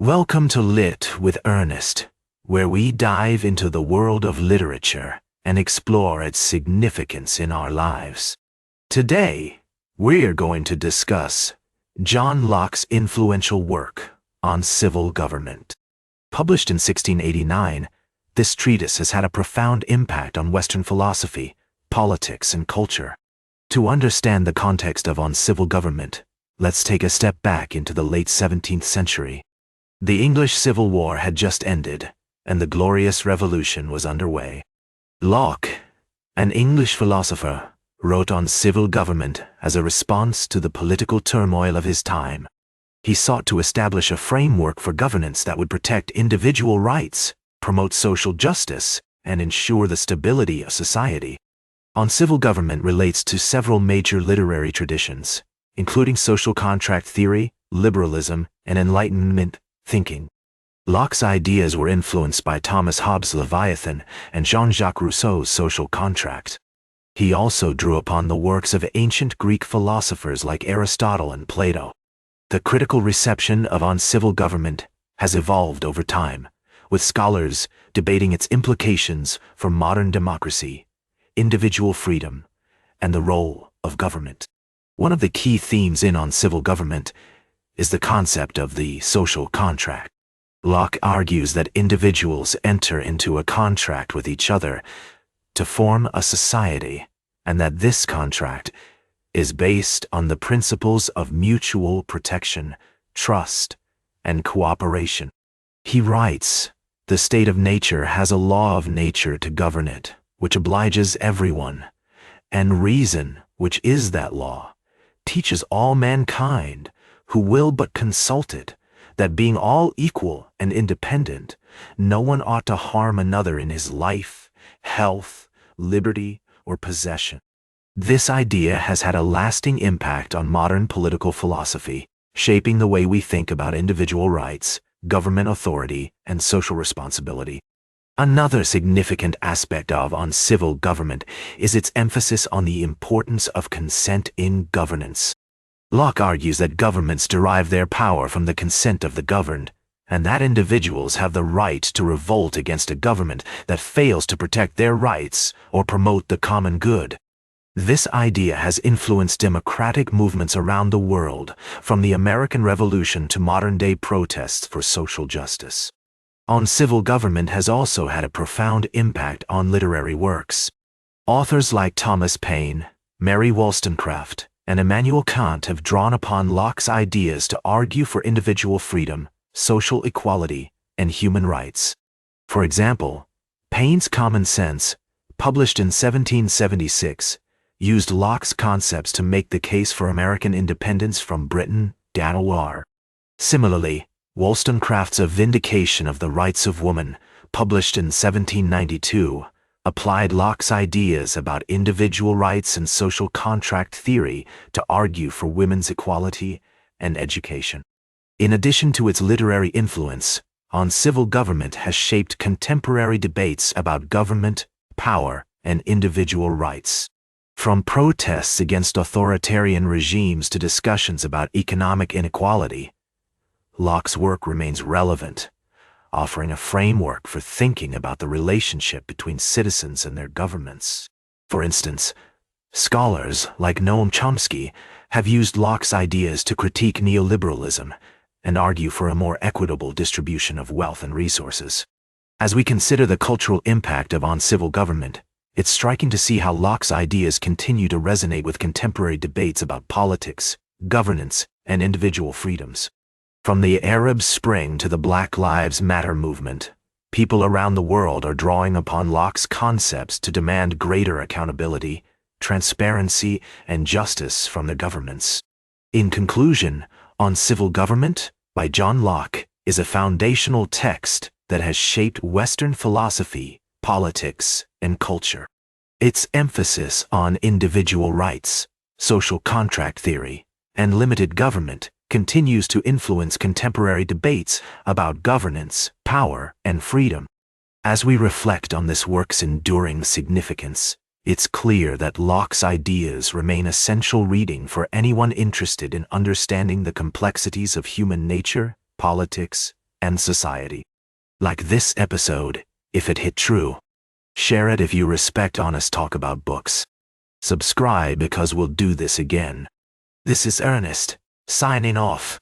Welcome to Lit with Ernest, where we dive into the world of literature and explore its significance in our lives. Today, we're going to discuss John Locke's influential work on civil government. Published in 1689, this treatise has had a profound impact on Western philosophy, politics, and culture. To understand the context of On Civil Government, let's take a step back into the late 17th century. The English Civil War had just ended, and the Glorious Revolution was underway. Locke, an English philosopher, wrote on civil government as a response to the political turmoil of his time. He sought to establish a framework for governance that would protect individual rights, promote social justice, and ensure the stability of society. On Civil Government relates to several major literary traditions, including social contract theory, liberalism, and Enlightenment thinking. Locke's ideas were influenced by Thomas Hobbes' Leviathan and Jean-Jacques Rousseau's Social Contract. He also drew upon the works of ancient Greek philosophers like Aristotle and Plato. The critical reception of On Civil Government has evolved over time, with scholars debating its implications for modern democracy, individual freedom, and the role of government. One of the key themes in On Civil Government is the concept of the social contract. Locke argues that individuals enter into a contract with each other to form a society, and that this contract is based on the principles of mutual protection, trust, and cooperation. He writes, "The state of nature has a law of nature to govern it, which obliges everyone, and reason, which is that law, teaches all mankind, who will but consult it, that being all equal and independent, no one ought to harm another in his life, health, liberty, or possession." This idea has had a lasting impact on modern political philosophy, shaping the way we think about individual rights, government authority, and social responsibility. Another significant aspect of On Civil Government is its emphasis on the importance of consent in governance. Locke argues that governments derive their power from the consent of the governed, and that individuals have the right to revolt against a government that fails to protect their rights or promote the common good. This idea has influenced democratic movements around the world, from the American Revolution to modern-day protests for social justice. On Civil Government has also had a profound impact on literary works. Authors like Thomas Paine, Mary Wollstonecraft, and Immanuel Kant have drawn upon Locke's ideas to argue for individual freedom, social equality, and human rights. For example, Paine's Common Sense, published in 1776, used Locke's concepts to make the case for American independence from Britain, Danelaw. Similarly, Wollstonecraft's A Vindication of the Rights of Woman, published in 1792, applied Locke's ideas about individual rights and social contract theory to argue for women's equality and education. In addition to its literary influence, On Civil Government has shaped contemporary debates about government, power, and individual rights. From protests against authoritarian regimes to discussions about economic inequality, Locke's work remains relevant, offering a framework for thinking about the relationship between citizens and their governments. For instance, scholars like Noam Chomsky have used Locke's ideas to critique neoliberalism and argue for a more equitable distribution of wealth and resources. As we consider the cultural impact of On Civil Government, it's striking to see how Locke's ideas continue to resonate with contemporary debates about politics, governance, and individual freedoms. From the Arab Spring to the Black Lives Matter movement, people around the world are drawing upon Locke's concepts to demand greater accountability, transparency, and justice from their governments. In conclusion, On Civil Government, by John Locke, is a foundational text that has shaped Western philosophy, politics, and culture. Its emphasis on individual rights, social contract theory, and limited government continues to influence contemporary debates about governance, power, and freedom. As we reflect on this work's enduring significance, it's clear that Locke's ideas remain essential reading for anyone interested in understanding the complexities of human nature, politics, and society. Like this episode, if it hit true. Share it if you respect honest talk about books. Subscribe because we'll do this again. This is Ernest, signing off.